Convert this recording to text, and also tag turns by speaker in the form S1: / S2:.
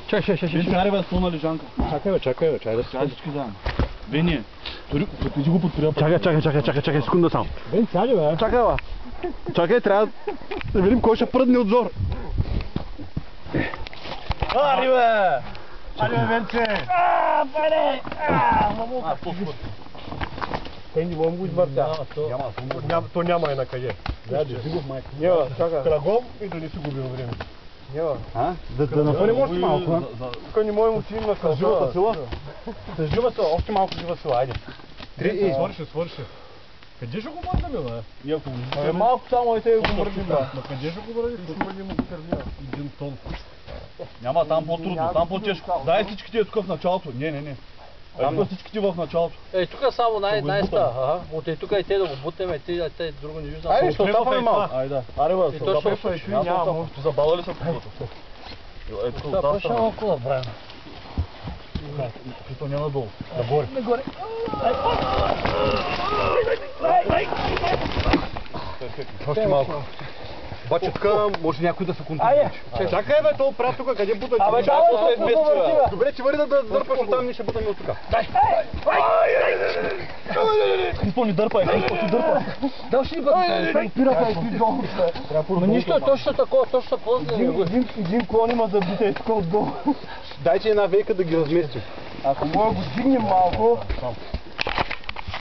S1: Чакай.
S2: Карай бе, слона лежанка.
S1: Чакай бе, чай да
S2: Чай всички заедно. Вени, ти го подприя.
S1: Чакай, секунда само.
S3: Бен, сяди бе.
S1: Чакай, трябва да видим кой ще пръдне отзор.
S3: Ари бе! Ари бе, Венце! Пане! Мамука! Тенди, мога го избъртя. То няма е на къде. Няма, чакай. Кръгом и да не си губим време. Няма.
S1: Да напълним още малко,
S3: Тук не можем отидем на къл.
S1: живата сила?
S3: С жива сила, още малко жива сила, айде. Свърши. Къде ще го бърнем, бе? Малко само и те го бърнем, бе. Но къде ще го бърнем? Ще бърнем го търня. 1 тон.
S2: Няма, там по-трудно, там по-тежко. Дай всичките тук в началото. Не. Там всичките в началото.
S4: Ей, тук само най-ста. От тук и те да го бутнем, те друго не виждам.
S1: Айде, ще отапаме малко.
S2: Айде.
S1: Аре бе,
S4: то ще
S2: Няма, забавя ли се по ето тук
S4: Това ще малко да правим.
S2: Пито не надолу.
S3: Нагоре.
S1: Още малко. Обаче тук може някой да се контролира. Чакай бе, то прав тук, къде бута?
S3: Абе, давай,
S1: Добре, че върви да дърпаш оттам, ние ще бутаме от тук.
S2: Хриспо ни дърпай, Хриспо ти дърпай.
S4: Да, ще ни бъде. Но нищо, точно такова, точно по-зле.
S3: Един клон има да бите тук отдолу.
S1: Дайте една вейка да ги разместим.
S3: Ако мога го дигнем малко,